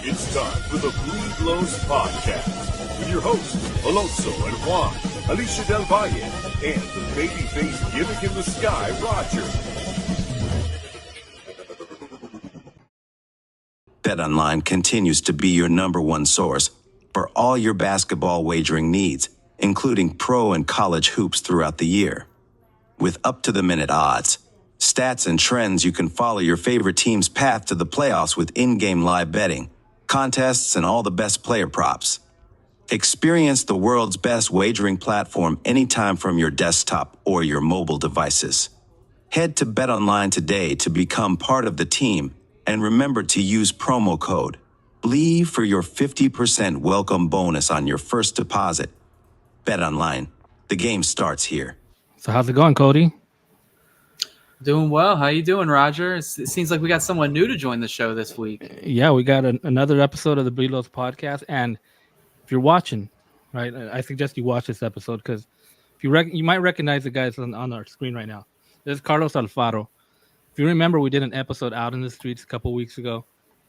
It's time for the Blue Blows Podcast with your hosts, Alonso and Juan, Alicia Del Valle, and the babyface gimmick in the sky, Roger. BetOnline continues to be your number one source for all your basketball wagering needs, including pro and college hoops throughout the year. With up-to-the-minute odds, stats, and trends, you can follow your favorite team's path to the playoffs with in-game live betting, contests, and all the best player props. Experience the world's best wagering platform anytime from your desktop or your mobile devices. Head to BetOnline today to become part of the team, and remember to use promo code BLEAV for your 50% welcome bonus on your first deposit. BetOnline, the game starts here. So how's it going, Cody? Doing well. How you doing, Roger? It seems like we got someone new to join the show this week. Yeah, we got another episode of the Blue Blows Podcast, and if you're watching, right, I suggest you watch this episode because if you might recognize the guys on our screen right now. This is Carlos Alfaro. If you remember, we did an episode out in the streets a couple weeks ago,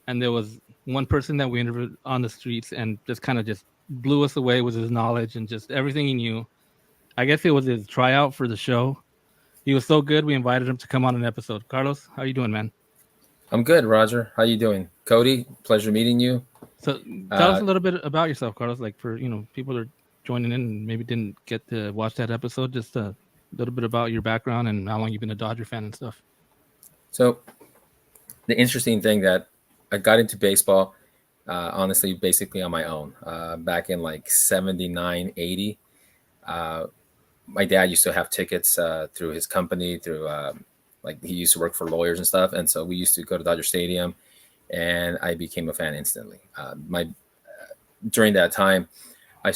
and there was one person that we interviewed on the streets and just kind of just blew us away with his knowledge and just everything he knew. I guess it was his tryout for the show. He was so good, we invited him to come on an episode. Carlos, how you doing, man? I'm good, Roger. How you doing? Cody, pleasure meeting you. So tell us a little bit about yourself, Carlos, like for, people that are joining in and maybe didn't get to watch that episode, just a little bit about your background and how long you've been a Dodger fan and stuff. So the interesting thing that I got into baseball, honestly, basically on my own, back in like 79, 80. My dad used to have tickets through his company, through like he used to work for lawyers and stuff. And so we used to go to Dodger Stadium, and I became a fan instantly. During that time, I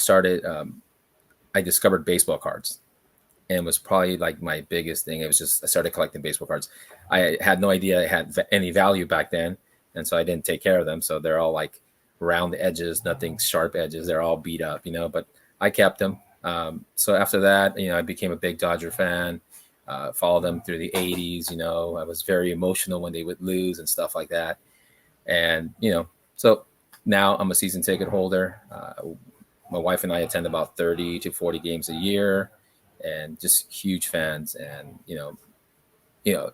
discovered baseball cards, and it was probably like my biggest thing. It was just, I started collecting baseball cards. I had no idea it had any value back then. And so I didn't take care of them. So they're all like round edges, nothing sharp edges. They're all beat up, but I kept them. So after that, I became a big Dodger fan, followed them through the 80s. I was very emotional when they would lose and stuff like that. And, so now I'm a season ticket holder. My wife and I attend about 30 to 40 games a year, and just huge fans. And,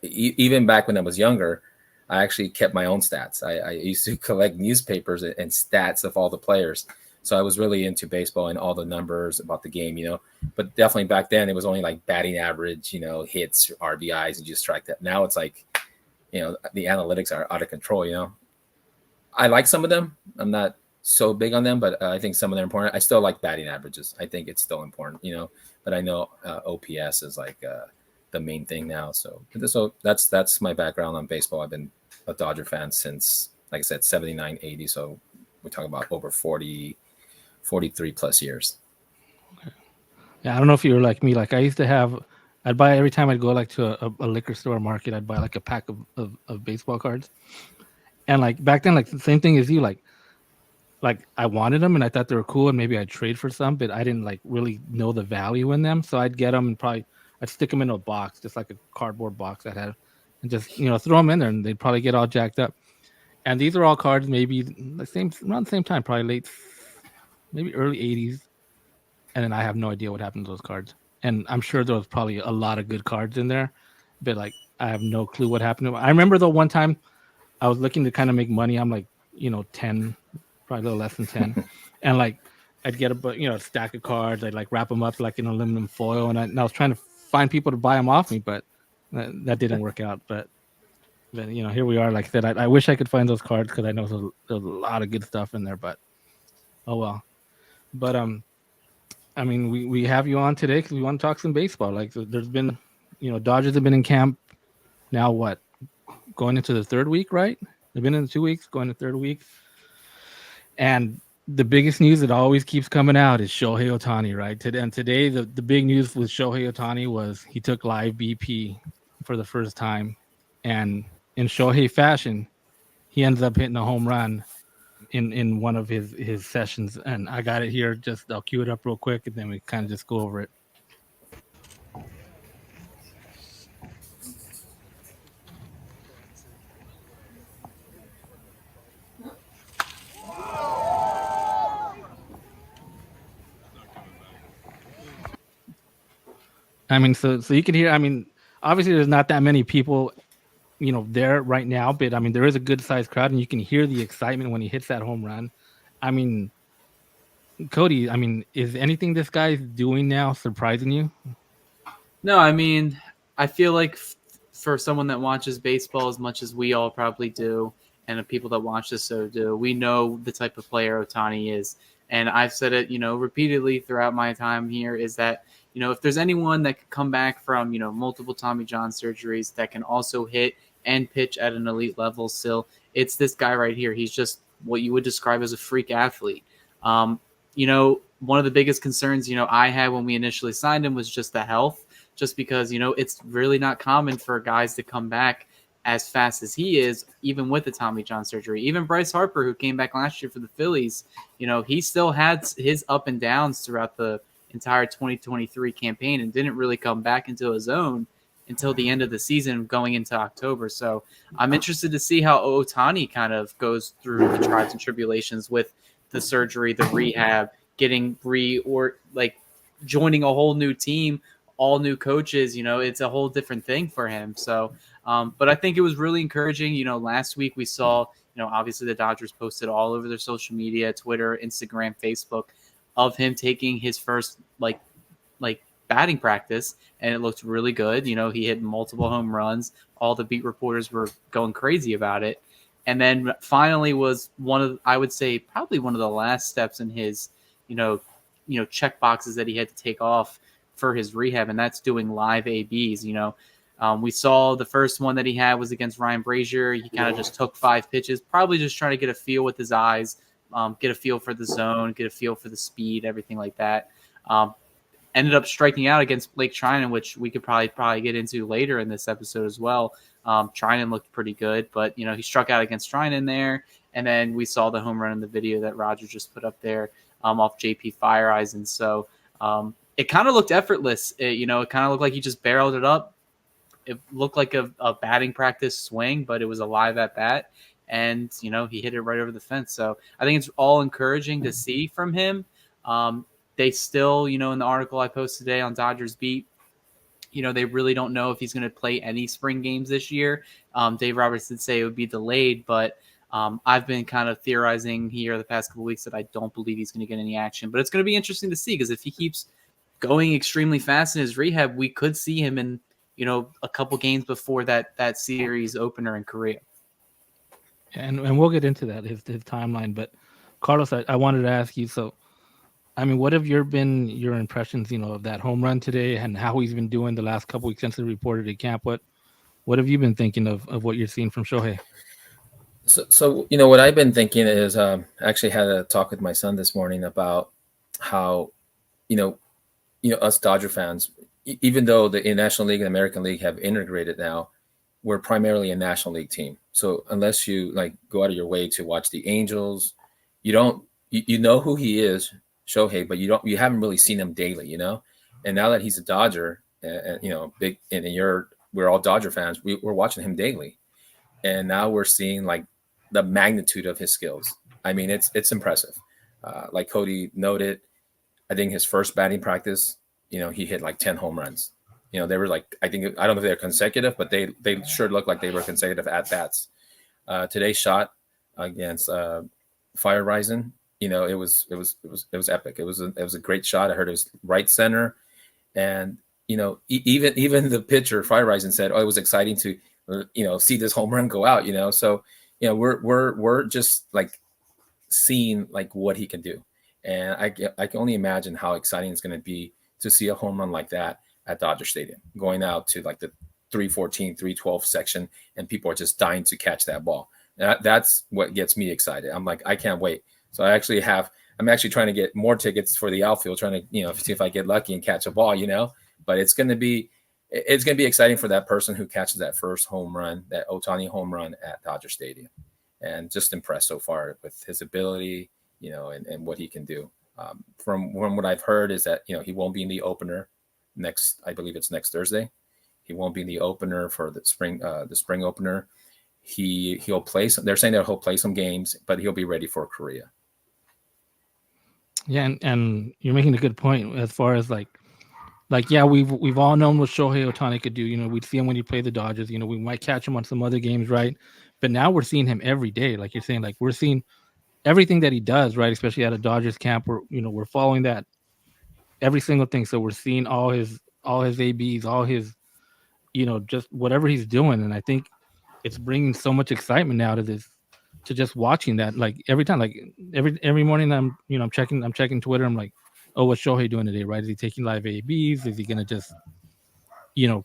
even back when I was younger, I actually kept my own stats. I used to collect newspapers and stats of all the players. So I was really into baseball and all the numbers about the game, but definitely back then it was only like batting average, hits, RBIs, and just track that. Now it's like, the analytics are out of control, I like some of them. I'm not so big on them, but I think some of them are important. I still like batting averages. I think it's still important, but I know OPS is like the main thing now. So that's my background on baseball. I've been a Dodger fan since, like I said, 79, 80. So we're talking about over 43 plus years. Okay. Yeah, I don't know if you were like me. Like I used to I'd buy every time I'd go like to a liquor store market, I'd buy like a pack of baseball cards. And like back then, like the same thing as you, like I wanted them and I thought they were cool and maybe I'd trade for some, but I didn't like really know the value in them. So I'd get them and I'd stick them in a box, just like a cardboard box I had, and just, throw them in there and they'd probably get all jacked up. And these are all cards maybe around the same time, probably maybe early 80s. And then I have no idea what happened to those cards. And I'm sure there was probably a lot of good cards in there, but like I have no clue what happened to them. I remember though one time I was looking to kind of make money. I'm like, 10, probably a little less than 10. And like I'd get a stack of cards. I'd like wrap them up like in aluminum foil. And I was trying to find people to buy them off me, but that didn't work out. But here we are. Like I said, I wish I could find those cards because I know there's a lot of good stuff in there, but oh well. But I mean, we have you on today because we want to talk some baseball. Like there's been, Dodgers have been in camp now, going into the third week, right? They've been in 2 weeks, going to third week. And the biggest news that always keeps coming out is Shohei Ohtani, right? And today, the big news with Shohei Ohtani was he took live BP for the first time. And in Shohei fashion, he ends up hitting a home run in one of his sessions. And I got it here. I'll cue it up real quick, and then we kind of just go over it. I mean, so you can hear. I mean, obviously, there's not that many people, there right now, but I mean, there is a good sized crowd, and you can hear the excitement when he hits that home run. I mean, Cody, I mean, is anything this guy's doing now surprising you? No, I mean, I feel like for someone that watches baseball as much as we all probably do, and the people that watch this so do, we know the type of player Ohtani is. And I've said it, repeatedly throughout my time here, is that, if there's anyone that could come back from, multiple Tommy John surgeries that can also hit and pitch at an elite level still, it's this guy right here. He's just what you would describe as a freak athlete. One of the biggest concerns, I had when we initially signed him was just the health, just because, it's really not common for guys to come back as fast as he is, even with the Tommy John surgery. Even Bryce Harper, who came back last year for the Phillies, he still had his up and downs throughout the entire 2023 campaign and didn't really come back into his own until the end of the season going into October. So I'm interested to see how Ohtani kind of goes through the trials and tribulations with the surgery, the rehab, getting joining a whole new team, all new coaches. It's a whole different thing for him. So, but I think it was really encouraging. Last week we saw, obviously the Dodgers posted all over their social media, Twitter, Instagram, Facebook, of him taking his first like batting practice, and it looked really good. He hit multiple home runs. All the beat reporters were going crazy about it. And then finally was I would say probably one of the last steps in his, check boxes that he had to take off for his rehab, and that's doing live ABs. We saw the first one that he had was against Ryan Brazier. He kind of just took 5 pitches, probably just trying to get a feel with his eyes, get a feel for the zone, get a feel for the speed, everything like that. Ended up striking out against Blake Treinen, which we could probably get into later in this episode as well. Treinen looked pretty good, but he struck out against Treinen there, and then we saw the home run in the video that Roger just put up there off JP Fireeisen. So it kind of looked effortless. It kind of looked like he just barreled it up. It looked like a batting practice swing, but it was a live at bat, and he hit it right over the fence. So I think it's all encouraging to see from him. They still, in the article I posted today on Dodgers Beat, they really don't know if he's going to play any spring games this year. Dave Roberts did say it would be delayed, but I've been kind of theorizing here the past couple of weeks that I don't believe he's going to get any action. But it's going to be interesting to see, because if he keeps going extremely fast in his rehab, we could see him in, a couple games before that series opener in Korea. And we'll get into that, his timeline. But Carlos, I wanted to ask you, so I mean, what have been your impressions, of that home run today and how he's been doing the last couple weeks since he reported at camp? What have you been thinking of what you're seeing from Shohei? So what I've been thinking is I actually had a talk with my son this morning about how, us Dodger fans, even though the National League and American League have integrated now, we're primarily a National League team. So unless you go out of your way to watch the Angels, you know who he is, Shohei, but you haven't really seen him daily, And now that he's a Dodger, big, and we're all Dodger fans, we're watching him daily, and now we're seeing the magnitude of his skills. I mean, it's impressive. Like Cody noted, I think his first batting practice, he hit 10 home runs. They were I don't know if they're consecutive, but they sure looked like they were consecutive at bats. Today's shot against Fireeisen, it was epic. It was a great shot. I heard it was right center, and even the pitcher Fireeisen said, "Oh, it was exciting to see this home run go out." So we're just seeing what he can do, and I can only imagine how exciting it's going to be to see a home run like that at Dodger Stadium, going out to the 314, 312 section, and people are just dying to catch that ball. That's what gets me excited. I'm I can't wait. So I'm actually trying to get more tickets for the outfield, trying to, see if I get lucky and catch a ball, but it's going to be exciting for that person who catches that first home run, that Ohtani home run at Dodger Stadium, and just impressed so far with his ability, and what he can do. From what I've heard is that, he won't be in the opener I believe it's next Thursday. He won't be in the opener for the spring opener. He'll play they're saying that he'll play some games, but he'll be ready for Korea. Yeah, and you're making a good point as far as like, yeah, we've all known what Shohei Ohtani could do. You know, we'd see him when he played the Dodgers. You know, we might catch him on some other games, right? But now we're seeing him every day. Like you're saying, like we're seeing everything that he does, right? Especially at a Dodgers camp, where we're following that every single thing. So we're seeing all his ABs, all his just whatever he's doing, and I think it's bringing so much excitement now to this, to just watching that. Like every time, like every morning, I'm checking Twitter. I'm like, oh, what's Shohei doing today? Right? Is he taking live ABs? Is he gonna just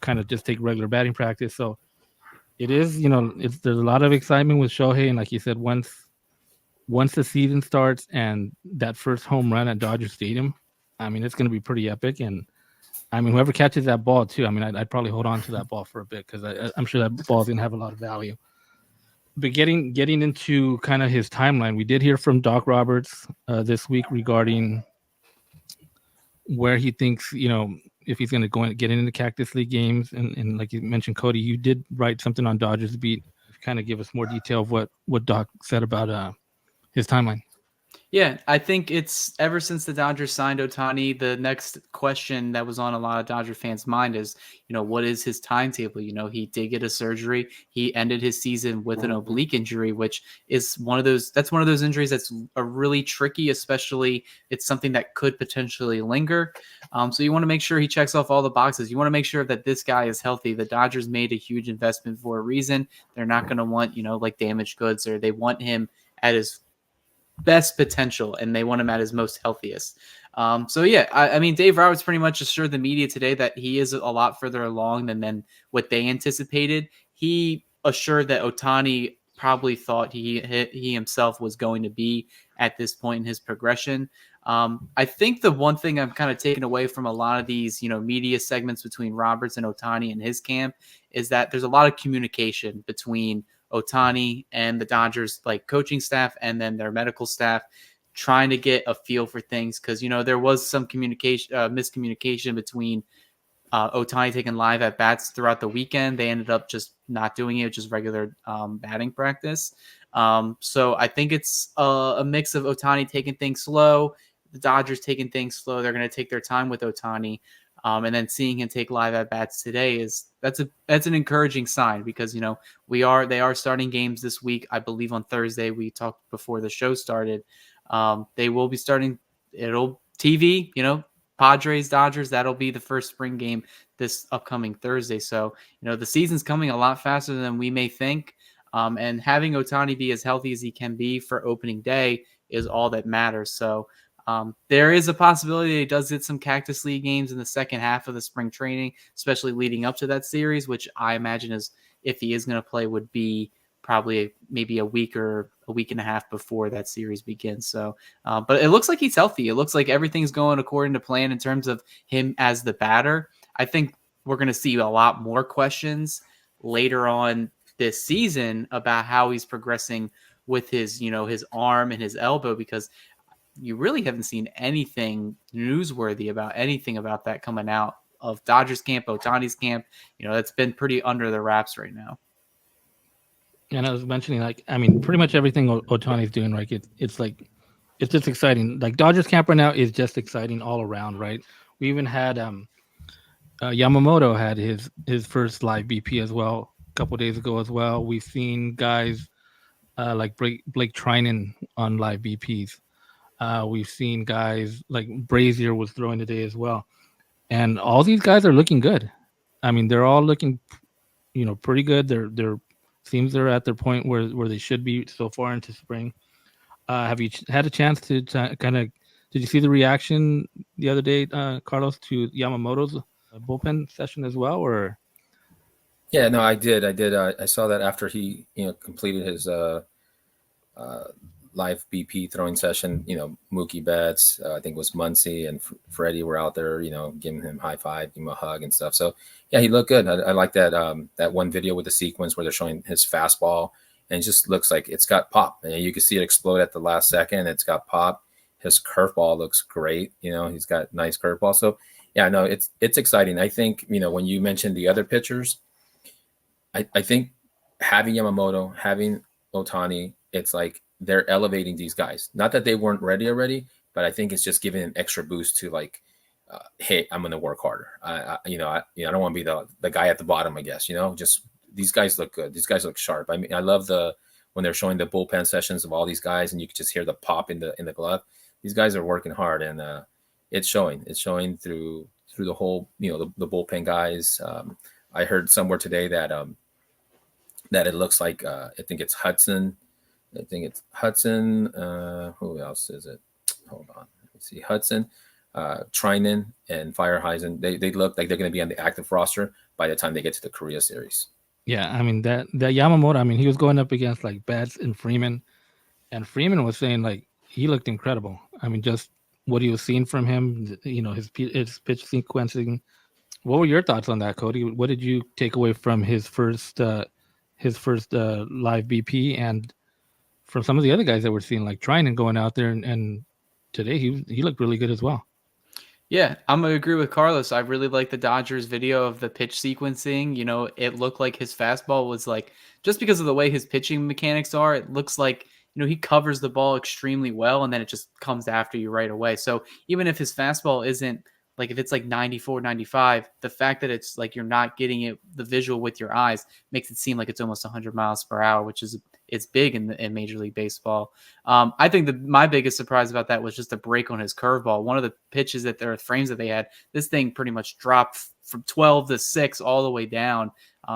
kind of just take regular batting practice? So it is, there's a lot of excitement with Shohei, and like you said, once the season starts and that first home run at Dodger Stadium, I mean, it's going to be pretty epic. And I mean, whoever catches that ball too, I mean, I'd probably hold on to that ball for a bit because I'm sure that ball is going to have a lot of value. But getting into kind of his timeline, we did hear from Doc Roberts this week regarding where he thinks, if he's going to go and get into the Cactus League games. And like you mentioned, Cody, you did write something on Dodgers Beat, kind of give us more detail of what Doc said about his timeline. Yeah, I think it's ever since the Dodgers signed Ohtani, the next question that was on a lot of Dodger fans' mind is, what is his timetable? He did get a surgery. He ended his season with an oblique injury, which is one of those injuries that's a really tricky, especially it's something that could potentially linger. So you want to make sure he checks off all the boxes. You want to make sure that this guy is healthy. The Dodgers made a huge investment for a reason. They're not going to want, like damaged goods, or they want him at his best potential, and they want him at his most healthiest. So yeah, I mean, Dave Roberts pretty much assured the media today that he is a lot further along than what they anticipated. He assured that Ohtani probably thought he himself was going to be at this point in his progression. I think the one thing I'm kind of taking away from a lot of these, media segments between Roberts and Ohtani and his camp is that there's a lot of communication between Ohtani and the Dodgers coaching staff and then their medical staff, trying to get a feel for things, because there was some miscommunication between Ohtani taking live at bats throughout the weekend. They ended up just not doing it, just regular batting practice. So I think it's a mix of Ohtani taking things slow, the Dodgers taking things slow. They're going to take their time with Ohtani. And then seeing him take live at bats today that's an encouraging sign, because they are starting games this week. I believe on Thursday. We talked before the show started. They will be starting. It'll TV. Padres Dodgers. That'll be the first spring game this upcoming Thursday. So the season's coming a lot faster than we may think. And having Ohtani be as healthy as he can be for opening day is all that matters. So. There is a possibility that he does get some Cactus League games in the second half of the spring training, especially leading up to that series, which I imagine is, if he is going to play, would be probably maybe a week or a week and a half before that series begins. So, but it looks like he's healthy. It looks like everything's going according to plan in terms of him as the batter. I think we're going to see a lot more questions later on this season about how he's progressing with his, his arm and his elbow, because you really haven't seen anything newsworthy about anything about that coming out of Dodgers camp, Ohtani's camp. It's been pretty under the wraps right now. And I was mentioning, pretty much everything Ohtani's doing, right? It's just exciting. Like Dodgers camp right now is just exciting all around, right? We even had Yamamoto had his first live BP as well a couple days ago as well. We've seen guys like Blake Treinen on live BPs. We've seen guys like Brazier was throwing today as well. And all these guys are looking good. I mean, they're all looking, pretty good. They're seems they're at their point where they should be so far into spring. Have you had a chance to kind of, did you see the reaction the other day, Carlos, to Yamamoto's bullpen session as well, or? Yeah, no, I did. I saw that after he, completed his live BP throwing session. Mookie Betts, I think it was Muncy and Freddie were out there, giving him high five, giving him a hug and stuff. So yeah, he looked good. I like that that one video with the sequence where they're showing his fastball, and it just looks like it's got pop. And you can see it explode at the last second. It's got pop. His curveball looks great. He's got nice curveball. So yeah, no, it's exciting. I think, when you mentioned the other pitchers, I think having Yamamoto, having Ohtani, it's like they're elevating these guys. Not that they weren't ready already, but I think it's just giving an extra boost to hey, I'm going to work harder. I don't want to be the guy at the bottom, I guess, just these guys look good. These guys look sharp. I mean, I love when they're showing the bullpen sessions of all these guys and you can just hear the pop in the glove. These guys are working hard and it's showing through the whole, the bullpen guys. I heard somewhere today that it looks like, I think it's Hudson. Who else is it? Hold on. Let me see. Hudson, Treinen, and Fireheisen. They look like they're going to be on the active roster by the time they get to the Korea series. Yeah, I mean that Yamamoto. I mean, he was going up against like Betts and Freeman, and Freeman was saying like he looked incredible. I mean, just what he was seeing from him, his pitch sequencing. What were your thoughts on that, Cody? What did you take away from his first live BP, and from some of the other guys that we're seeing, like Treinen going out there, and today he looked really good as well. Yeah, I'm going to agree with Carlos. I really like the Dodgers video of the pitch sequencing. It looked like his fastball was like, just because of the way his pitching mechanics are, it looks like, he covers the ball extremely well and then it just comes after you right away. So even if his fastball isn't like, if it's like 94, 95, the fact that it's like you're not getting the visual with your eyes makes it seem like it's almost 100 miles per hour, which is it's big in Major League Baseball. I think my biggest surprise about that was just a break on his curveball. One of the pitches frames that they had, this thing pretty much dropped from 12 to 6 all the way down.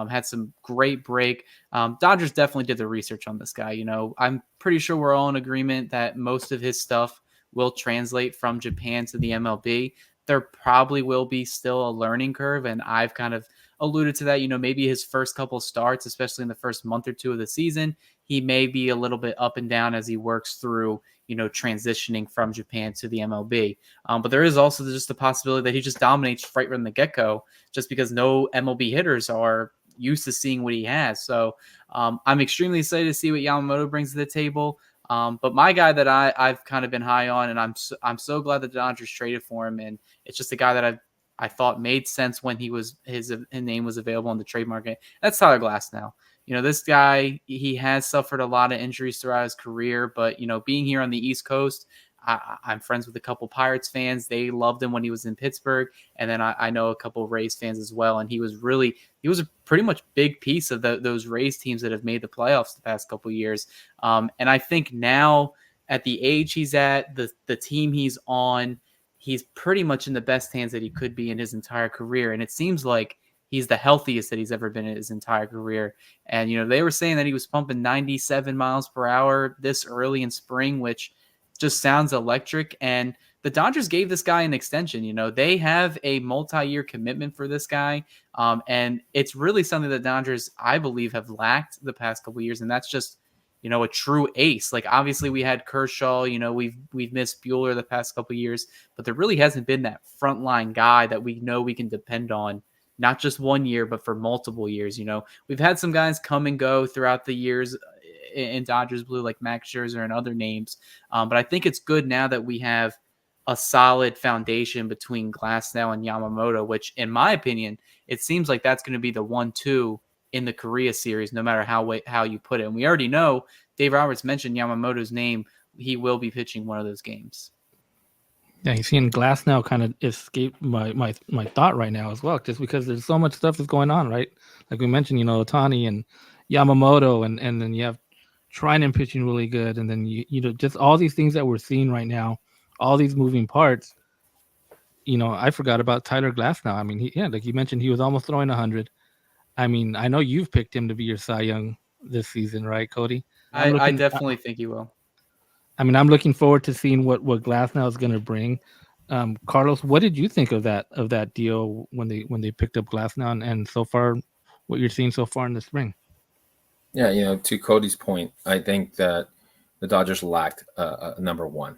Had some great break. Dodgers definitely did the research on this guy. I'm pretty sure we're all in agreement that most of his stuff will translate from Japan to the MLB. There probably will be still a learning curve, and I've kind of alluded to that. Maybe his first couple starts, especially in the first month or two of the season, he may be a little bit up and down as he works through, transitioning from Japan to the MLB. But there is also just the possibility that he just dominates right from the get-go, just because no MLB hitters are used to seeing what he has. So I'm extremely excited to see what Yamamoto brings to the table. But my guy that I've kind of been high on, and I'm so glad that the Dodgers traded for him, and it's just a guy that I thought made sense when his name was available on the trade market. That's Tyler Glasnow. This guy, he has suffered a lot of injuries throughout his career, but being here on the East Coast, I'm friends with a couple Pirates fans. They loved him when he was in Pittsburgh, and then I know a couple Rays fans as well. And he was a pretty much big piece of those Rays teams that have made the playoffs the past couple of years. And I think now at the age he's at, the team he's on, he's pretty much in the best hands that he could be in his entire career. And it seems like he's the healthiest that he's ever been in his entire career. And they were saying that he was pumping 97 miles per hour this early in spring, which just sounds electric. And the Dodgers gave this guy an extension. They have a multi-year commitment for this guy. And it's really something that Dodgers, I believe, have lacked the past couple of years. And that's just, a true ace. Like, obviously we had Kershaw, we've missed Buehler the past couple of years, but there really hasn't been that frontline guy that we know we can depend on, not just 1 year, but for multiple years. We've had some guys come and go throughout the years in Dodgers blue, like Max Scherzer and other names. But I think it's good now that we have a solid foundation between Glasnow and Yamamoto, which in my opinion, it seems like that's going to be the 1-2 in the Korea series, no matter how you put it. And we already know Dave Roberts mentioned Yamamoto's name. He will be pitching one of those games. Yeah, you're seeing Glasnow kind of escape my thought right now as well, just because there's so much stuff that's going on, right? Like we mentioned, Ohtani and Yamamoto, and then you have Treinen pitching really good, and then just all these things that we're seeing right now, all these moving parts. I forgot about Tyler Glasnow. I mean, like you mentioned, he was almost throwing 100. I mean, I know you've picked him to be your Cy Young this season, right, Cody? I definitely think he will. I mean, I'm looking forward to seeing what Glasnow is going to bring. Carlos, what did you think of that deal when they picked up Glasnow, and so far, what you're seeing so far in the spring? Yeah, to Cody's point, I think that the Dodgers lacked a number one.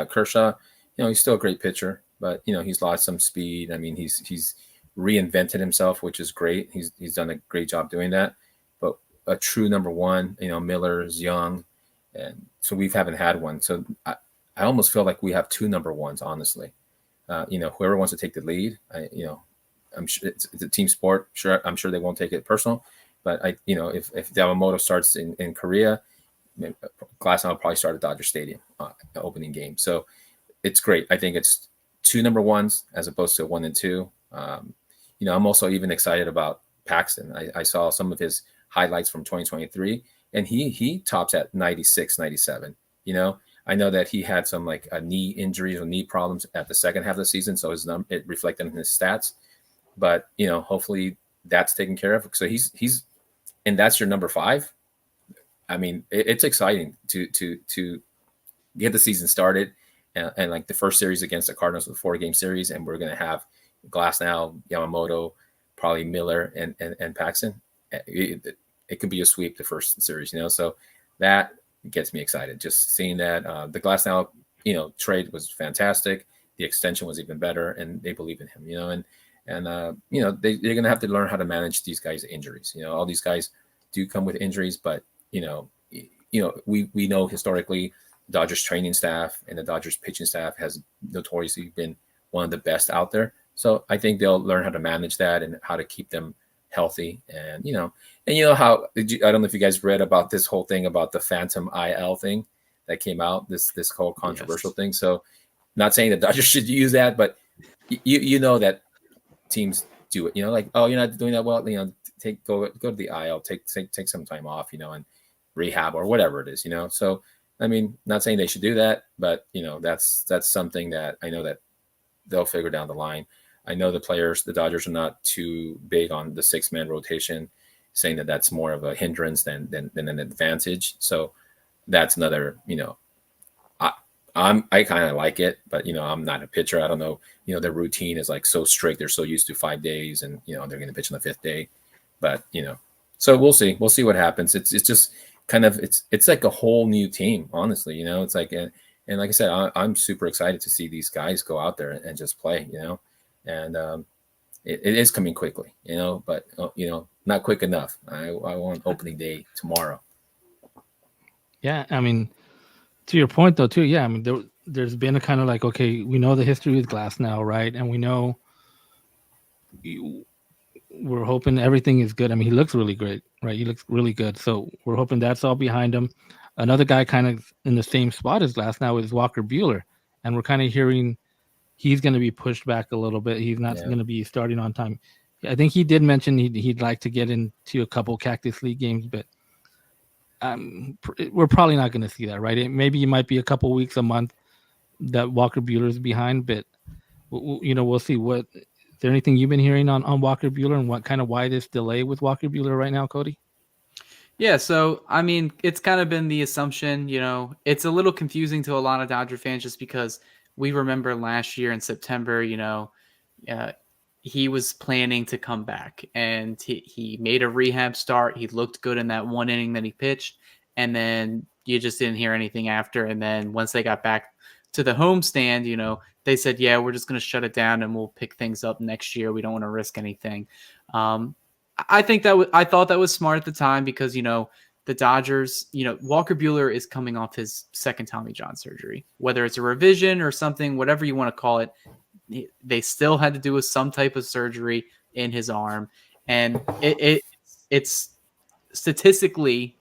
Kershaw, he's still a great pitcher, but he's lost some speed. I mean, he's reinvented himself, which is great. He's done a great job doing that. But a true number one, Miller's young, and so we haven't had one. So I almost feel like we have two number ones, honestly. Whoever wants to take the lead, I'm sure it's a team sport. Sure, I'm sure they won't take it personal. But if Yamamoto starts in Korea, Glasnow will probably start at Dodger Stadium opening game. So it's great. I think it's 2 number ones as opposed to 1 and 2. I'm also even excited about Paxton. I saw some of his highlights from 2023, and he tops at 96, 97. I know that he had some like knee injuries or knee problems at the second half of the season, so it reflected in his stats. But hopefully that's taken care of. So he's and that's your number 5. I mean, it's exciting to get the season started, and like the first series against the Cardinals was a 4-game series, and we're going to have Glasnow, Yamamoto, probably Miller, and Paxton. It could be a sweep the first series, so that gets me excited. Just seeing that the Glasnow, trade was fantastic. The extension was even better, and they believe in him, and they're going to have to learn how to manage these guys' injuries. All these guys do come with injuries, but we know historically Dodgers training staff and the Dodgers pitching staff has notoriously been one of the best out there. So I think they'll learn how to manage that and how to keep them healthy. And how I don't know if you guys read about this whole thing about the Phantom IL thing that came out, this whole controversial thing. So not saying that Dodgers should use that, but you know that teams do it, like, oh, you're not doing that well, go to the IL, take some time off, and rehab or whatever it is, So I mean, not saying they should do that, but that's something that I know that they'll figure down the line. I know the Dodgers are not too big on the 6-man rotation, saying that that's more of a hindrance than an advantage. So that's another, I kind of like it, but I'm not a pitcher. I don't know, their routine is like so strict. They're so used to 5 days, and they're going to pitch on the 5th day. But so we'll see. We'll see what happens. It's just kind of it's like a whole new team, honestly. It's like and like I said, I'm super excited to see these guys go out there and just play. And it is coming quickly. But not quick enough. I want opening day tomorrow. Yeah, I mean, to your point though, too. Yeah, I mean, there's been a kind of like, okay, we know the history with Glasnow, right? And we know we're hoping everything is good. I mean, he looks really great, right? He looks really good. So we're hoping that's all behind him. Another guy kind of in the same spot as Glasnow is Walker Buehler, and we're kind of hearing he's going to be pushed back a little bit. He's not going to be starting on time. I think he did mention he'd like to get into a couple Cactus League games, but we're probably not going to see that, right? Maybe it might be a couple weeks, a month that Walker Buehler is behind, but we'll see. Is there anything you've been hearing on Walker Buehler and why this delay with Walker Buehler right now, Cody? Yeah, so I mean, it's kind of been the assumption, it's a little confusing to a lot of Dodger fans just because we remember last year in September, he was planning to come back, and he made a rehab start. He looked good in that 1 inning that he pitched, and then you just didn't hear anything after. And then once they got back to the homestand, they said, yeah, we're just going to shut it down and we'll pick things up next year. We don't want to risk anything. I thought that was smart at the time because, the Dodgers, Walker Buehler is coming off his second Tommy John surgery, whether it's a revision or something, whatever you want to call it. They still had to do some type of surgery in his arm. And it's statistically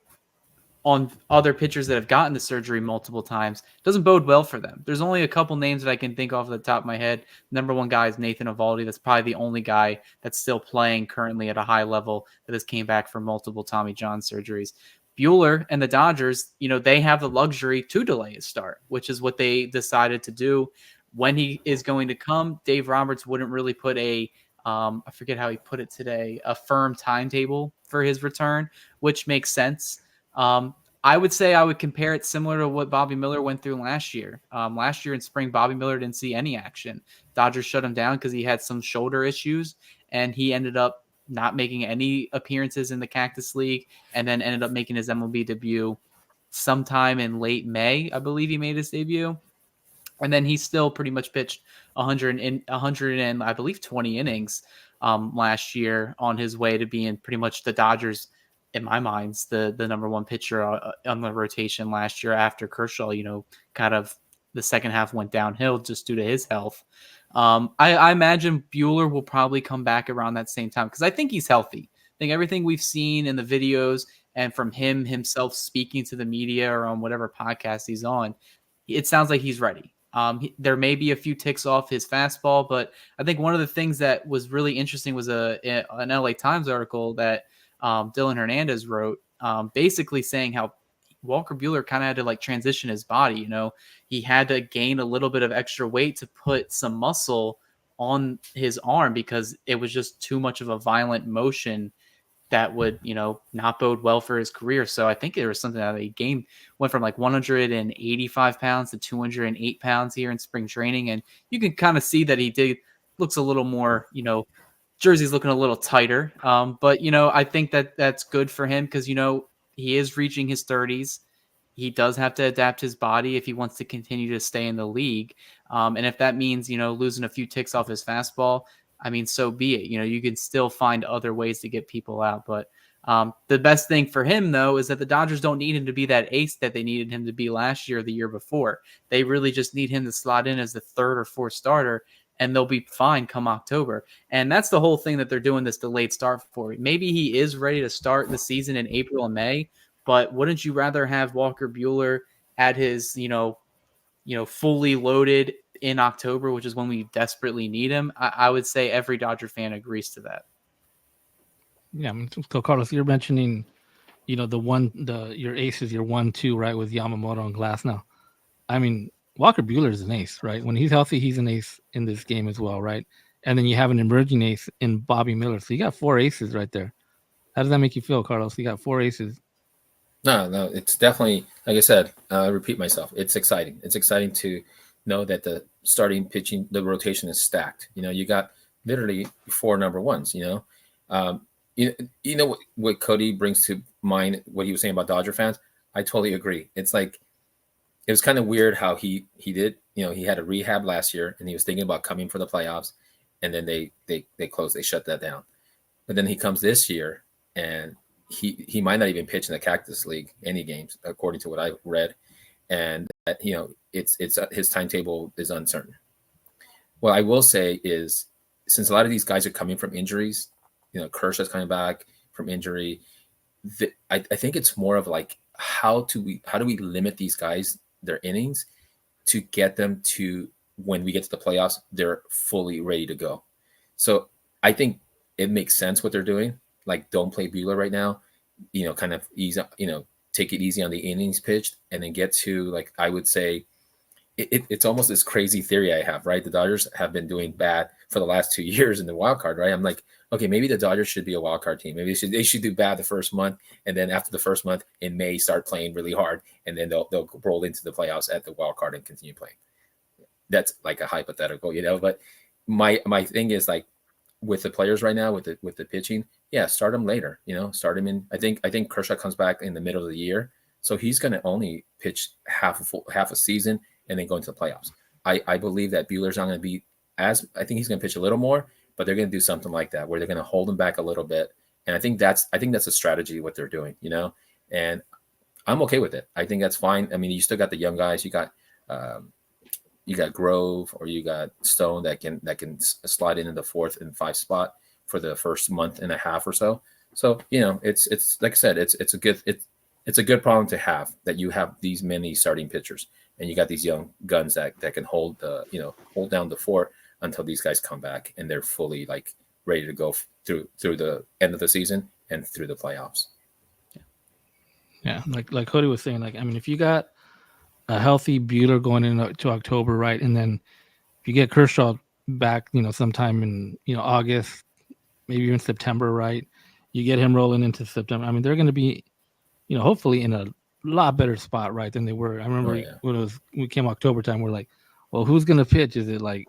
on other pitchers that have gotten the surgery multiple times, doesn't bode well for them. There's only a couple names that I can think off the top of my head. Number one guy is Nathan Eovaldi. That's probably the only guy that's still playing currently at a high level that has came back from multiple Tommy John surgeries. Buehler and the Dodgers, they have the luxury to delay his start, which is what they decided to do. When he is going to come, Dave Roberts wouldn't really put I forget how he put it today, a firm timetable for his return, which makes sense. I would say I would compare it similar to what Bobby Miller went through last year. Last year in spring, Bobby Miller didn't see any action. Dodgers shut him down because he had some shoulder issues, and he ended up not making any appearances in the Cactus League, and then ended up making his MLB debut sometime in late May. I believe he made his debut. And then he still pretty much pitched 100 and I believe 20 innings last year on his way to being pretty much the Dodgers, in my mind, the number one pitcher on the rotation last year after Kershaw, kind of the second half went downhill just due to his health. I imagine Buehler will probably come back around that same time because I think he's healthy. I think everything we've seen in the videos and from himself speaking to the media or on whatever podcast he's on, it sounds like he's ready. There may be a few ticks off his fastball, but I think one of the things that was really interesting was an LA Times article that Dylan Hernandez wrote, basically saying how Walker Buehler kind of had to like transition his body. You know, he had to gain a little bit of extra weight to put some muscle on his arm because it was just too much of a violent motion that would, you know, not bode well for his career. So I think there was something that he gained, went from like 185 pounds to 208 pounds here in spring training. And you can kind of see that looks a little more, you know, jersey's looking a little tighter. But, you know, I think that that's good for him because, you know, he is reaching his 30s. He does have to adapt his body if he wants to continue to stay in the league. And if that means, you know, losing a few ticks off his fastball, I mean, so be it. You know, you can still find other ways to get people out. But the best thing for him, though, is that the Dodgers don't need him to be that ace that they needed him to be last year or the year before. They really just need him to slot in as the third or fourth starter, and they'll be fine come October. And that's the whole thing that they're doing this delayed start for. Maybe he is ready to start the season in April and May, but wouldn't you rather have Walker Buehler at his, you know, fully loaded in October, which is when we desperately need him? I would say every Dodger fan agrees to that. Yeah, I mean, so Carlos, you're mentioning, you know, your aces, your 1-2, right, with Yamamoto and Glasnow. I mean, Walker Buehler is an ace, right? When he's healthy, he's an ace in this game as well, right? And then you have an emerging ace in Bobby Miller. So you got 4 aces right there. How does that make you feel, Carlos? You got 4 aces. No, it's definitely, like I said, I repeat myself. It's exciting. It's exciting to know that the starting pitching, the rotation is stacked. You know, you got literally 4 number ones, you know. You know what Cody brings to mind, what he was saying about Dodger fans? I totally agree. It's like, it was kind of weird how he did, you know, he had a rehab last year and he was thinking about coming for the playoffs, and then they shut that down. But then he comes this year and he might not even pitch in the Cactus League any games, according to what I read. And you know, it's his timetable is uncertain. What I will say is, since a lot of these guys are coming from injuries, you know, Kershaw's coming back from injury, I think it's more of like, how do we limit these guys, their innings, to get them to, when we get to the playoffs, they're fully ready to go. So I think it makes sense what they're doing. Like, don't play Buehler right now, you know, kind of ease up, you know, take it easy on the innings pitched, and then get to, like, I would say, it's almost this crazy theory I have, right? The Dodgers have been doing bad for the last 2 years in the wild card, right? I'm like, okay, maybe the Dodgers should be a wild card team. Maybe they should do bad the first month, and then after the first month in May, start playing really hard, and then they'll roll into the playoffs at the wild card and continue playing. That's like a hypothetical, you know. But my thing is, like, with the players right now, with the pitching, yeah, start them later. You know, start him in. I think Kershaw comes back in the middle of the year, so he's going to only pitch half a season and then go into the playoffs. I believe that Buehler's not going to be as. I think he's going to pitch a little more, but they're going to do something like that where they're going to hold him back a little bit. And I think that's a strategy what they're doing. You know, and I'm okay with it. I think that's fine. I mean, you still got the young guys. You got Grove, or you got Stone that can slide into the 4th and 5th spot for the first month and a half or so. So, you know, it's like I said, it's a good problem to have, that you have these many starting pitchers and you got these young guns that can hold down the fort until these guys come back and they're fully, like, ready to go through the end of the season and through the playoffs. Yeah, like Cody was saying, like, I mean, if you got a healthy Buehler going into October, right, and then if you get Kershaw back, you know, sometime in, you know, August, maybe even September, right, you get him rolling into September. I mean, they're going to be, you know, hopefully in a lot better spot, right, than they were. I remember when we came October time, we're like, well, who's going to pitch? Is it like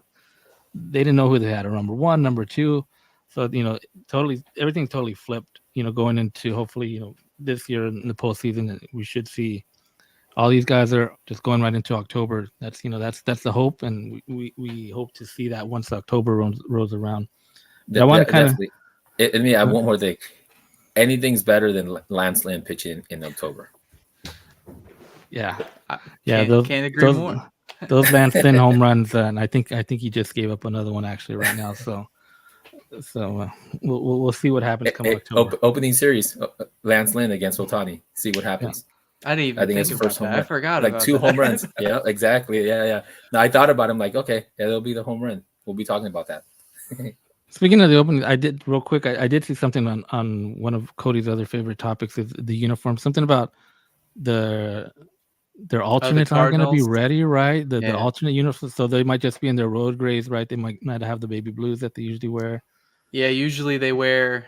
they didn't know who they had, a number 1, number 2? So, you know, everything totally flipped, you know, going into, hopefully, you know, this year in the postseason, we should see all these guys are just going right into October. That's, you know, that's the hope, and we hope to see that once October rolls around. I want to kind of. And me, I have one more thing. Anything's better than Lance Lynn pitching in October. Yeah, can't agree more. Those Lance Lynn home runs, and I think he just gave up another one actually right now. So we'll see what happens come October. Opening series, Lance Lynn against Ohtani. See what happens. I didn't I even think think it's about first home that. I run. forgot Like about 2 that. home runs. Yeah, exactly. Yeah. No, I thought about it. I'm like, okay, yeah, it'll be the home run. We'll be talking about that. Speaking of the opening, I did real quick. I did see something on one of Cody's other favorite topics is the uniform. Something about the their Oh, the alternates aren't going to be Cardinals. ready, right? The Yeah. alternate uniforms, so they might just be in their road grays, right? They might not have the baby blues that they usually wear. Yeah, usually they wear,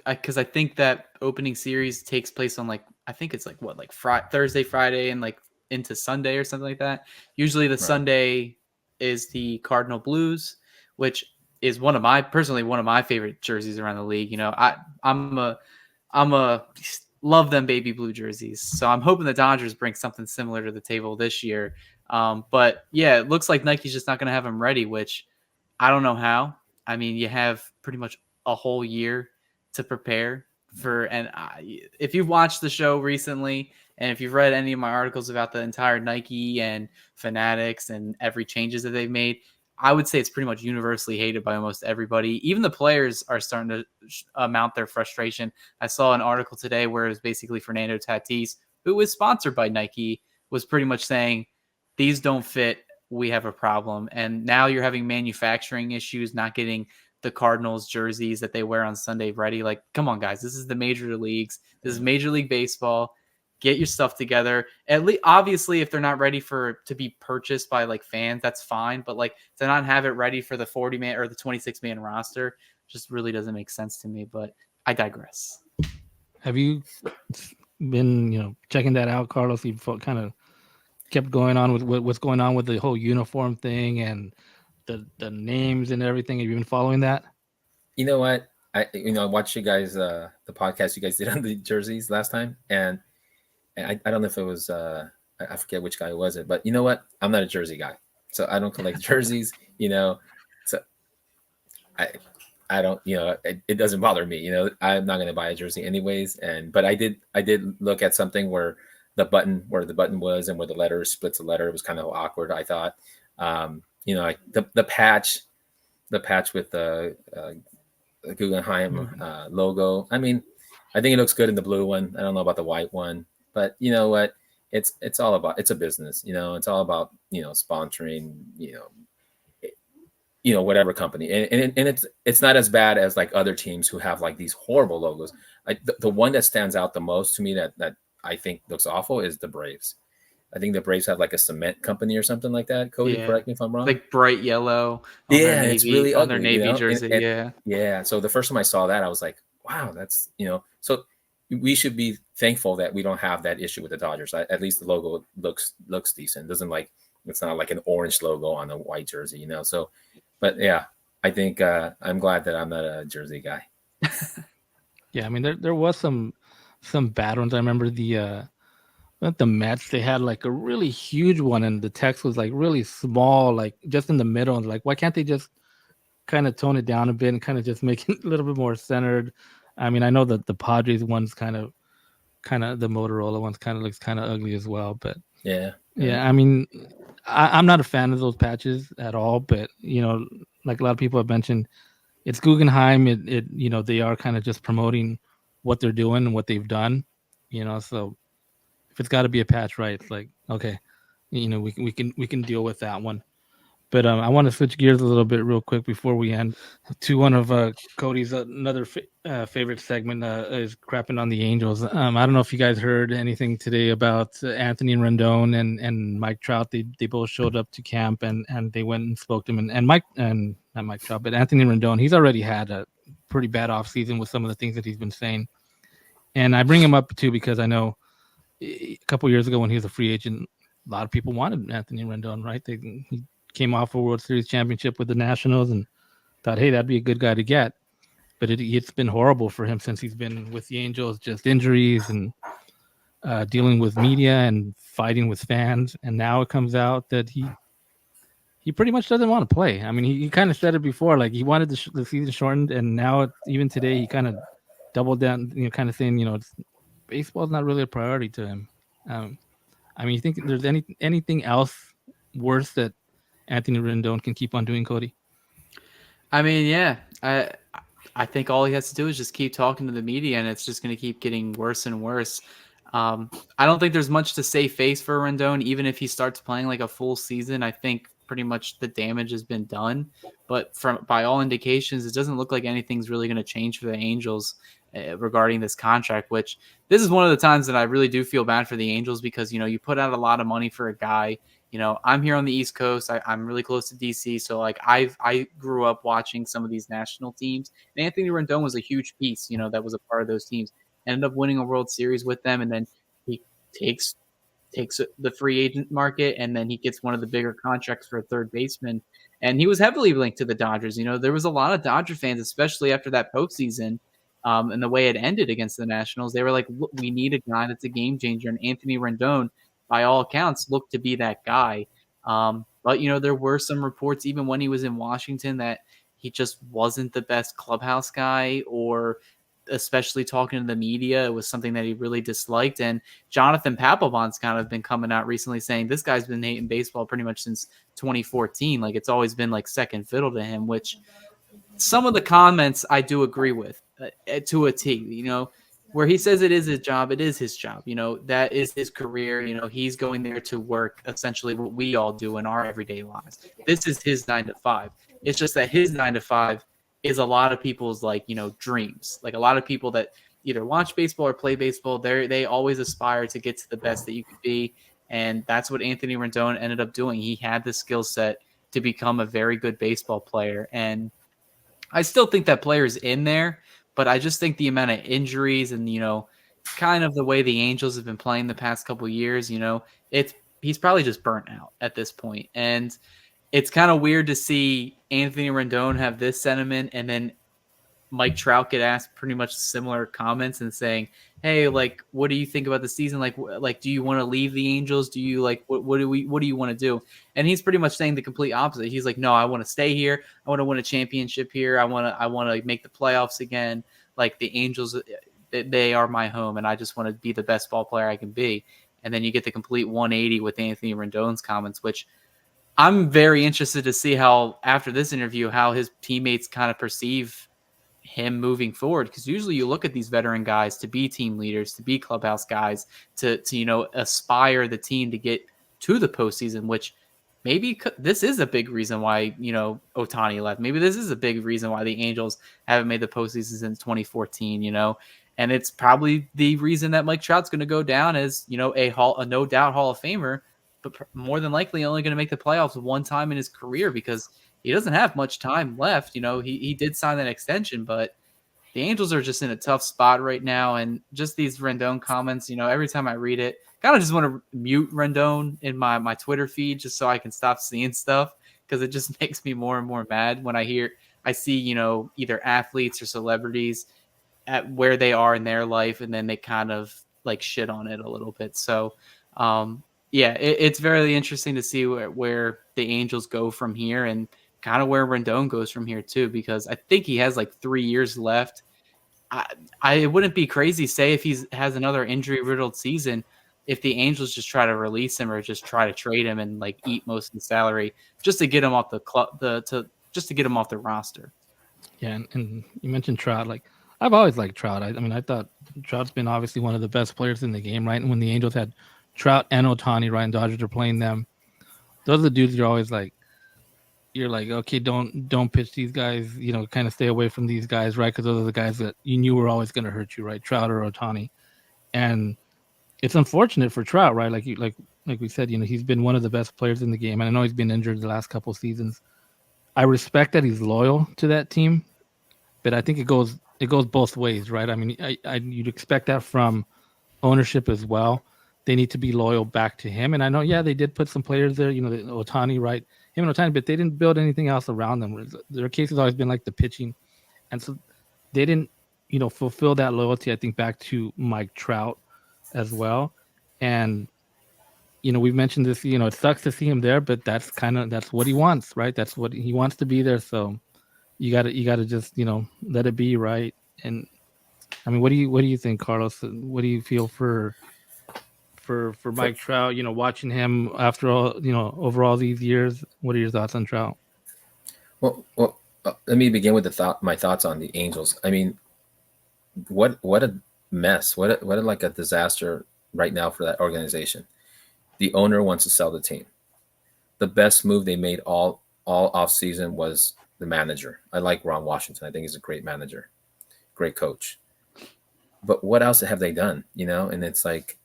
because I think that opening series takes place on like, I think it's like what, like Thursday, Friday, and like into Sunday or something like that. Usually the Right. Sunday is the Cardinal Blues, which is one of my favorite jerseys around the league. You know, I'm a love them baby blue jerseys. So I'm hoping the Dodgers bring something similar to the table this year. But yeah, it looks like Nike's just not going to have them ready, which I don't know how. I mean, you have pretty much a whole year to prepare for. And if you've watched the show recently, and if you've read any of my articles about the entire Nike and Fanatics and every changes that they've made, I would say it's pretty much universally hated by almost everybody. Even the players are starting to mount their frustration. I saw an article today where it was basically Fernando Tatis, who was sponsored by Nike, was pretty much saying, these don't fit. We have a problem. And now you're having manufacturing issues, not getting the Cardinals jerseys that they wear on Sunday ready. Like, come on, guys. This is the major leagues. This is Major League Baseball. Get your stuff together. At least, obviously, if they're not ready to be purchased by like fans, that's fine. But like to not have it ready for the 40-man or the 26-man roster just really doesn't make sense to me. But I digress. Have you been, checking that out, Carlos? You kind of kept going on with what's going on with the whole uniform thing and the names and everything. Have you been following that? You know what? I watched you guys the podcast you guys did on the jerseys last time, and I don't know if it was I forget which guy was it, but you know what? I'm not a jersey guy, so I don't collect jerseys. So I don't, it doesn't bother me. I'm not going to buy a jersey anyways. But I did look at something where the button was and where the letter splits the letter. It was kind of awkward, I thought. Like the patch with the Guggenheim logo. I mean, I think it looks good in the blue one. I don't know about the white one, but you know what? It's all about, it's a business. It's all about sponsoring. Whatever company, and it's not as bad as like other teams who have like these horrible logos. The one that stands out the most to me that I think looks awful is the Braves. I think the Braves have like a cement company or something like that. Cody, correct me if I'm wrong. Like bright yellow on their navy, it's really on ugly, their navy jersey. Yeah. So the first time I saw that, I was like, wow, that's So we should be thankful that we don't have that issue with the Dodgers. At least the logo looks decent. Doesn't like, it's not like an orange logo on a white jersey, So, but yeah, I think I'm glad that I'm not a jersey guy. Yeah, I mean there was some bad ones. I remember the Mets, they had like a really huge one and the text was like really small, like just in the middle. And like, why can't they just kind of tone it down a bit and kind of just make it a little bit more centered? I mean, I know that the Padres one's kind of the Motorola one's kind of looks kind of ugly as well, but yeah. I mean, I'm not a fan of those patches at all, but like a lot of people have mentioned, it's Guggenheim. It they are kind of just promoting what they're doing and what they've done, so if it's got to be a patch, right? It's like, okay, we can deal with that one. But I want to switch gears a little bit real quick before we end to one of Cody's another favorite segment is crapping on the Angels. I don't know if you guys heard anything today about Anthony Rendon and Mike Trout. They both showed up to camp and they went and spoke to him. And Mike, and not Mike Trout, but Anthony Rendon, he's already had a pretty bad offseason with some of the things that he's been saying. And I bring him up too because I know a couple years ago when he was a free agent, a lot of people wanted Anthony Rendon, right? He came off a World Series championship with the Nationals and thought, hey, that'd be a good guy to get. But it's been horrible for him since he's been with the Angels, just injuries and dealing with media and fighting with fans. And now it comes out that he pretty much doesn't want to play. I mean, he kind of said it before, like he wanted the season shortened. And now even today, he kind of doubled down, kind of saying, baseball's not really a priority to him. I mean, you think there's anything else worse that Anthony Rendon can keep on doing, Cody? I mean, yeah, I think all he has to do is just keep talking to the media, and it's just going to keep getting worse and worse. I don't think there's much to save face for Rendon. Even if he starts playing like a full season, I think pretty much the damage has been done. But by all indications, it doesn't look like anything's really going to change for the Angels regarding this contract, which this is one of the times that I really do feel bad for the Angels because, you put out a lot of money for a guy. I'm here on the East Coast. I'm really close to DC. So like I grew up watching some of these national teams. And Anthony Rendon was a huge piece, that was a part of those teams. Ended up winning a World Series with them. And then he takes the free agent market, and then he gets one of the bigger contracts for a third baseman. And he was heavily linked to the Dodgers. There was a lot of Dodger fans, especially after that postseason, and the way it ended against the Nationals. They were like, look, we need a guy that's a game changer. And Anthony Rendon, by all accounts, looked to be that guy. But, there were some reports, even when he was in Washington, that he just wasn't the best clubhouse guy, or especially talking to the media, it was something that he really disliked. And Jonathan Papelbon's kind of been coming out recently saying this guy's been hating baseball pretty much since 2014. Like it's always been like second fiddle to him, which some of the comments I do agree with to a T, where he says it is his job. It is his job. That is his career. He's going there to work essentially what we all do in our everyday lives. This is his 9 to 5. It's just that his 9 to 5 is a lot of people's dreams. Like a lot of people that either watch baseball or play baseball, they always aspire to get to the best that you could be. And that's what Anthony Rendon ended up doing. He had the skill set to become a very good baseball player. And I still think that player's in there, but I just think the amount of injuries and, kind of the way the Angels have been playing the past couple of years, he's probably just burnt out at this point. And it's kind of weird to see Anthony Rendon have this sentiment, and then Mike Trout get asked pretty much similar comments and saying, "Hey, like, what do you think about the season? Like, do you want to leave the Angels? Do you what do you want to do?" And he's pretty much saying the complete opposite. He's like, "No, I want to stay here. I want to win a championship here. I want to make the playoffs again. Like the Angels, they are my home, and I just want to be the best ball player I can be." And then you get the complete 180 with Anthony Rendon's comments, which I'm very interested to see how, after this interview, how his teammates kind of perceive him moving forward. Because usually you look at these veteran guys to be team leaders, to be clubhouse guys, to aspire the team to get to the postseason, which maybe this is a big reason why, Ohtani left. Maybe this is a big reason why the Angels haven't made the postseason since 2014, and it's probably the reason that Mike Trout's going to go down as, a no doubt Hall of Famer, but more than likely only going to make the playoffs one time in his career because he doesn't have much time left. He did sign that extension, but the Angels are just in a tough spot right now. And just these Rendon comments, every time I read it, kind of just want to mute Rendon in my Twitter feed just so I can stop seeing stuff, because it just makes me more and more mad when I see, either athletes or celebrities at where they are in their life, and then they kind of like shit on it a little bit. So, yeah, it's very interesting to see where the Angels go from here, and kind of where Rendon goes from here too, because I think he has like 3 years left. I wouldn't be crazy say if he has another injury-riddled season, if the Angels just try to release him or just try to trade him and like eat most of the salary just to get him off the club, just to get him off the roster. Yeah, and you mentioned Trout. Like, I've always liked Trout. I mean, I thought Trout's been obviously one of the best players in the game, right? And when the Angels had Trout and Ohtani, right, and Dodgers are playing them, those are the dudes you're always like, okay, don't pitch these guys, kind of stay away from these guys, right? Because those are the guys that you knew were always going to hurt you, right? Trout or Ohtani. And it's unfortunate for Trout, right? Like we said, he's been one of the best players in the game, and I know he's been injured the last couple seasons. I respect that he's loyal to that team, but I think it goes both ways, right? I mean, you'd expect that from ownership as well. They need to be loyal back to him. And I know, yeah, they did put some players there, Ohtani, right? Him and Ohtani, but they didn't build anything else around them. Their case has always been like the pitching. And so they didn't, fulfill that loyalty, I think, back to Mike Trout as well. And, we've mentioned this, it sucks to see him there, but that's what he wants, right? That's what he wants to be there. So you gotta just, let it be, right? And I mean, what do you think, Carlos? What do you feel for Mike Trout, watching him after all, over all these years? What are your thoughts on Trout? Well, let me begin with my thoughts on the Angels. I mean, what a mess! What a like a disaster right now for that organization. The owner wants to sell the team. The best move they made all off season was the manager. I like Ron Washington. I think he's a great manager, great coach. But what else have they done? And it's like,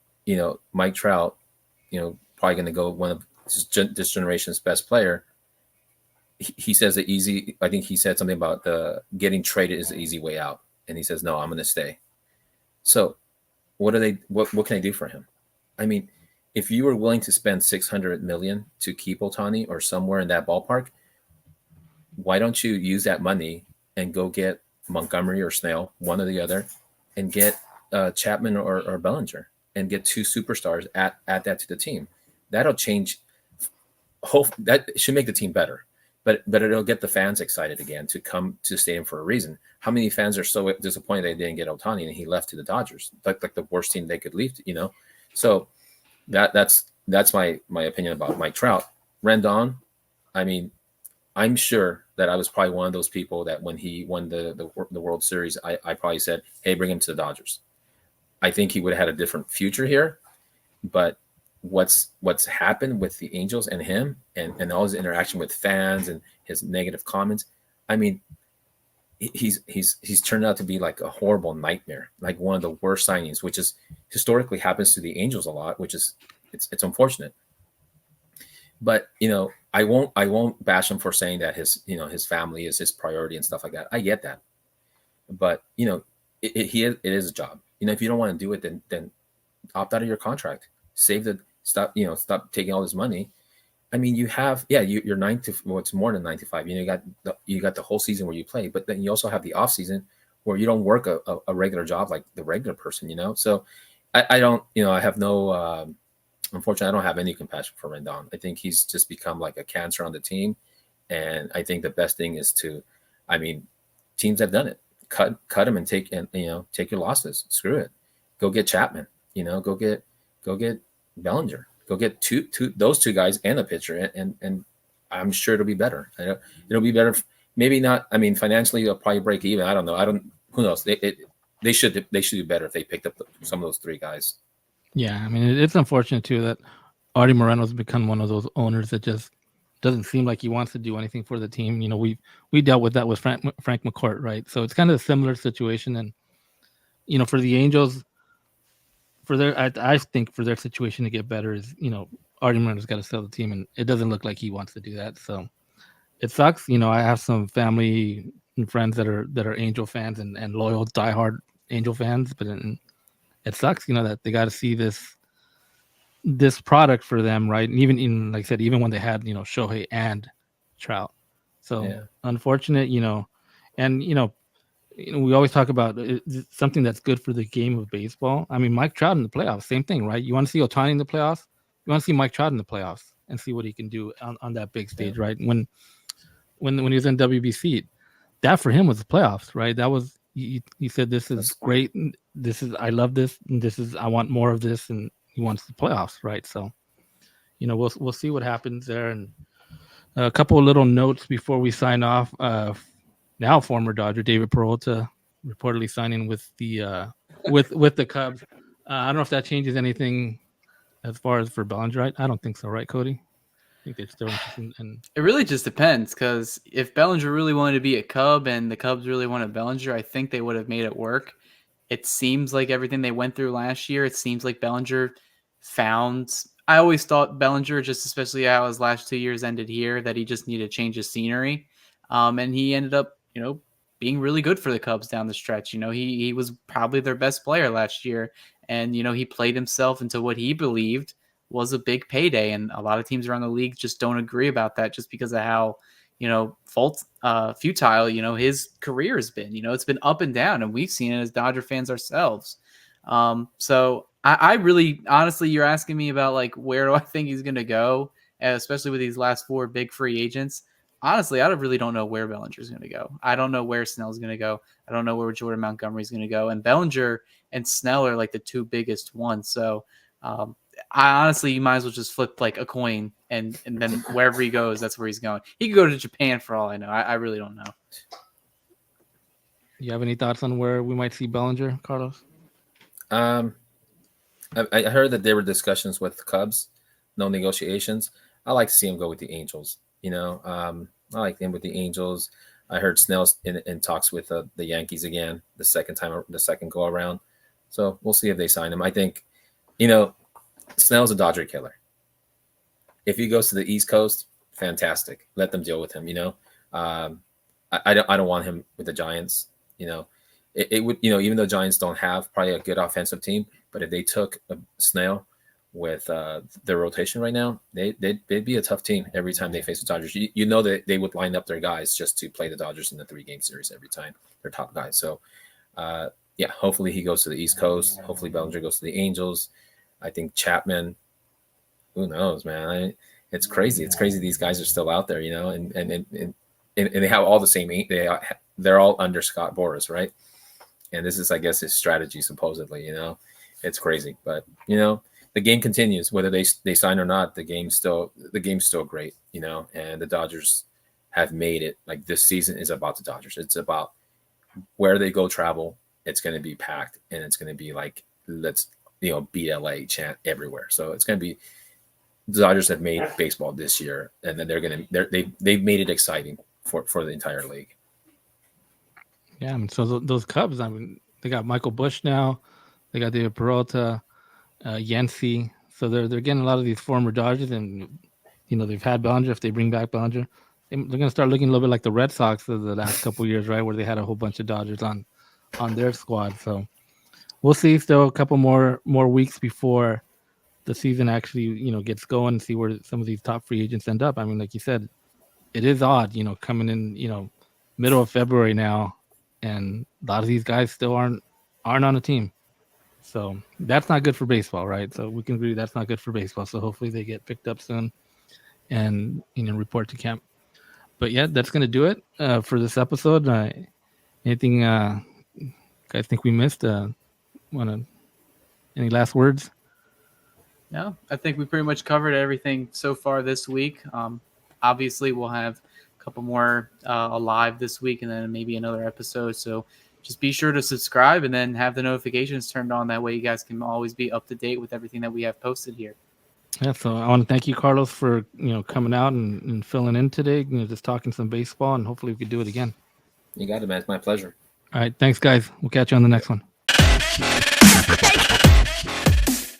Mike Trout, probably going to go one of this generation's best player. He says the easy. I think he said something about the getting traded is the easy way out, and he says, "No, I'm going to stay." So, what are they? What can I do for him? I mean, if you were willing to spend $600 million to keep Ohtani or somewhere in that ballpark, why don't you use that money and go get Montgomery or Snell, one or the other, and get Chapman or Bellinger, and get two superstars, add that to the team. That'll change. That should make the team better. But it'll get the fans excited again to come to the stadium for a reason. How many fans are so disappointed they didn't get Ohtani and he left to the Dodgers, like the worst team they could leave to, So that's my opinion about Mike Trout. Rendon, I mean, I'm sure that I was probably one of those people that when he won the World Series, I probably said, hey, bring him to the Dodgers. I think he would have had a different future here, but what's happened with the Angels and him and all his interaction with fans and his negative comments, I mean, he's turned out to be like a horrible nightmare, like one of the worst signings, which is historically happens to the Angels a lot, which is it's unfortunate. But I won't bash him for saying that his family is his priority and stuff like that. I get that, but it is a job. If you don't want to do it, then opt out of your contract. Stop taking all this money. I mean, you're 9 to it's more than 9 to 5. You got the whole season where you play, but then you also have the off season where you don't work a regular job like the regular person. So I don't. I have no. Unfortunately, I don't have any compassion for Rendon. I think he's just become like a cancer on the team, and I think the best thing is teams have done it. Cut him and take your losses. Screw it. Go get Chapman. Go get Bellinger. Go get those two guys and a pitcher, and I'm sure it'll be better. It'll be better. Maybe not. I mean, financially, they'll probably break even. I don't know. Who knows? They should do better if they picked up some of those three guys. Yeah, I mean, it's unfortunate too that Artie Moreno's become one of those owners that just doesn't seem like he wants to do anything for the team. We dealt with that with Frank McCourt, right? So it's kind of a similar situation, and for the Angels. I think for their situation to get better is, Artie Moreno's got to sell the team, and it doesn't look like he wants to do that. So it sucks. I have some family and friends that are Angel fans and loyal, diehard Angel fans, but it sucks, that they got to see this product for them, right? And even like I said, even when they had, Shohei and Trout. So yeah. Unfortunate, and we always talk about something that's good for the game of baseball. I mean, Mike Trout in the playoffs, same thing, right? You want to see Ohtani in the playoffs? You want to see Mike Trout in the playoffs and see what he can do on that big stage, right? When he was in WBC, that for him was the playoffs, right? That was he said, "This is great. I love this. And I want more of this." And he wants the playoffs, right? So, we'll see what happens there. And a couple of little notes before we sign off. Now former Dodger David Peralta reportedly signing with the with the Cubs. I don't know if that changes anything as far as for Bellinger, right? I don't think so, right, Cody? I think they're still interested in... It really just depends, because if Bellinger really wanted to be a Cub and the Cubs really wanted Bellinger, I think they would have made it work. It seems like everything they went through last year, it seems like Bellinger found... I always thought Bellinger, just especially how his last 2 years ended here, that he just needed to change his scenery. And he ended up, being really good for the Cubs down the stretch. He was probably their best player last year. And, he played himself into what he believed was a big payday. And a lot of teams around the league just don't agree about that just because of how, futile, his career has been. It's been up and down, and we've seen it as Dodger fans ourselves. So I really, honestly, you're asking me about like, where do I think he's going to go, especially with these last 4 big free agents. Honestly, I really don't know where Bellinger is going to go. I don't know where Snell is going to go. I don't know where Jordan Montgomery is going to go. And Bellinger and Snell are like the 2 biggest ones. So I honestly, you might as well just flip like a coin, and then wherever he goes, that's where he's going. He could go to Japan for all I know. I really don't know. You have any thoughts on where we might see Bellinger, Carlos? I heard that there were discussions with Cubs, no negotiations. I like to see him go with the Angels. I like him with the Angels. I heard Snell's in talks with the Yankees again the second go around. So we'll see if they sign him. I think, Snell's a Dodger killer. If he goes to the East Coast, fantastic. Let them deal with him. I don't want him with the Giants. It would, even though Giants don't have probably a good offensive team, but if they took a Snell with their rotation right now, they'd be a tough team every time they face the Dodgers. That they would line up their guys just to play the Dodgers in the 3-game series every time, their top guys. So, hopefully he goes to the East Coast. Hopefully Bellinger goes to the Angels. I think Chapman, who knows, man? It's crazy. It's crazy these guys are still out there, and they have all the same. They're all under Scott Boras, right? And this is, I guess, his strategy supposedly. It's crazy, but the game continues whether they sign or not. The game's still great, and the Dodgers have made it. Like, this season is about the Dodgers. It's about where they go travel. It's going to be packed, and it's going to be like, let's beat LA chant everywhere. So it's going to be, the Dodgers have made baseball this year, and then they've made it exciting for the entire league. Yeah, so those Cubs, they got Michael Busch now, they got David Peralta, Yancey. So they're getting a lot of these former Dodgers, and they've had Bellinger. If they bring back Bellinger, they're going to start looking a little bit like the Red Sox of the last couple of years, right, where they had a whole bunch of Dodgers on their squad. So we'll see. Still a couple more weeks before the season actually gets going, and see where some of these top free agents end up. Like you said, it is odd, coming in middle of February now, and a lot of these guys still aren't on a team. So that's not good for baseball, right? So we can agree that's not good for baseball. So hopefully they get picked up soon and report to camp. But yeah, that's going to do it for this episode. Anything guys think we missed? Any last words? No, I think we pretty much covered everything so far this week. Obviously, we'll have a couple more alive this week, and then maybe another episode. So just be sure to subscribe and then have the notifications turned on. That way you guys can always be up to date with everything that we have posted here. Yeah, so I want to thank you, Carlos, for coming out and filling in today, just talking some baseball, and hopefully we could do it again. You got it, man. It's my pleasure. All right, thanks, guys. We'll catch you on the next one.